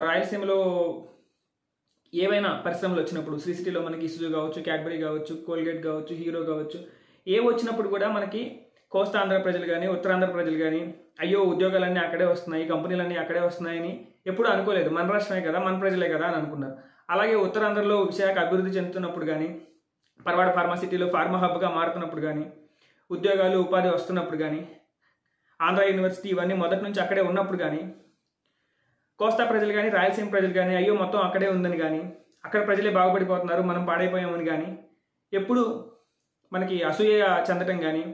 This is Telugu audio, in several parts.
రాయలసీమలో ఏవైనా పరిశ్రమలు వచ్చినప్పుడు శ్రీ సిటీలో మనకి ఇసుజు కావచ్చు, క్యాడ్బరీ కావచ్చు, కోల్గేట్ కావచ్చు, హీరో కావచ్చు, ఏవి వచ్చినప్పుడు కూడా మనకి కోస్తాంధ్ర ప్రజలు కానీ, ఉత్తరాంధ్ర ప్రజలు కానీ అయ్యో ఉద్యోగాలన్నీ అక్కడే వస్తున్నాయి, కంపెనీలన్నీ అక్కడే వస్తున్నాయని ఎప్పుడూ అనుకోలేదు. మన రాష్ట్రమే కదా, మన ప్రజలే కదా అని అనుకున్నారు. అలాగే ఉత్తరాంధ్రలో విశాఖ అభివృద్ధి చెందుతున్నప్పుడు కానీ, పరవాడ ఫార్మాసిటీలో ఫార్మా హబ్గా మారుతున్నప్పుడు కానీ, ఉద్యోగాలు ఉపాధి వస్తున్నప్పుడు కానీ, ఆంధ్ర యూనివర్సిటీ ఇవన్నీ మొదటి నుంచి అక్కడే ఉన్నప్పుడు కానీ, కోస్తా ప్రజలు కానీ, రాయలసీమ ప్రజలు కానీ అయ్యో మొత్తం అక్కడే ఉందని కానీ, అక్కడ ప్రజలే బాగుపడిపోతున్నారు మనం పాడైపోయామని కానీ ఎప్పుడు మనకి అసూయ చెందటం కానీ,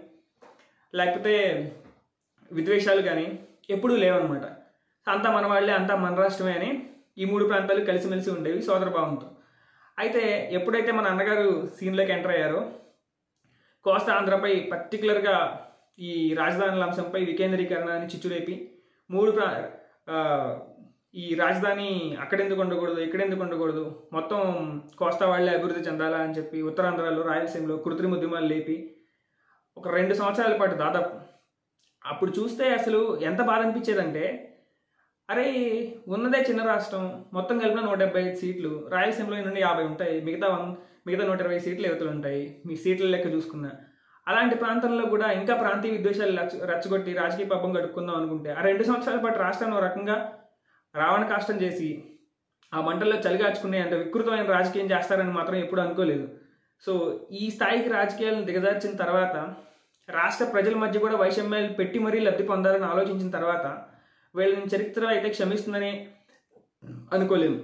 లేకపోతే విద్వేషాలు కానీ ఎప్పుడూ లేవన్నమాట. అంతా మన వాళ్ళే, అంతా మన రాష్ట్రమే అని ఈ మూడు ప్రాంతాలు కలిసిమెలిసి ఉండేవి సోదరభావంతో. అయితే ఎప్పుడైతే మన అన్నగారు సీన్లోకి ఎంటర్ అయ్యారో, కోస్తా ఆంధ్రపై పర్టికులర్గా ఈ రాజధానుల అంశంపై వికేంద్రీకరణని చిచ్చురేపి ఈ రాజధాని అక్కడెందుకు ఉండకూడదు, ఇక్కడెందుకు ఉండకూడదు, మొత్తం కోస్తా వాళ్ళే అభివృద్ధి చెందాలా అని చెప్పి ఉత్తరాంధ్రలో, రాయలసీమలో కృత్రిమ ఉద్యమాలు లేపి ఒక 2 సంవత్సరాల పాటు దాదాపు అప్పుడు చూస్తే అసలు ఎంత బాధ అనిపించేదంటే, అరే ఉన్నదే చిన్న రాష్ట్రం, మొత్తం కలిపిన 175 సీట్లు, రాయలసీమలో నుండి 50 ఉంటాయి, మిగతా 120 సీట్లు యువతలు ఉంటాయి మీ సీట్ల లెక్క చూసుకున్నా. అలాంటి ప్రాంతంలో కూడా ఇంకా ప్రాంతీయ విద్వేషాలు రెచ్చగొట్టి రాజకీయ పబ్బం గడుపుకుందాం అనుకుంటే ఆ 2 సంవత్సరాల పాటు రాష్ట్రాన్ని ఒక రకంగా రావణ కాష్టం చేసి ఆ మంటల్లో చలిగాచుకునే అంత వికృతమైన రాజకీయం చేస్తారని మాత్రం ఎప్పుడు అనుకోలేదు. సో ఈ స్థాయికి రాజకీయాలను దిగజార్చిన తర్వాత, రాష్ట్ర ప్రజల మధ్య కూడా వైషమ్యాలు పెట్టి మరీ లబ్ధి పొందాలని ఆలోచించిన తర్వాత వీళ్ళని చరిత్ర అయితే క్షమిస్తుందని అనుకోలేము.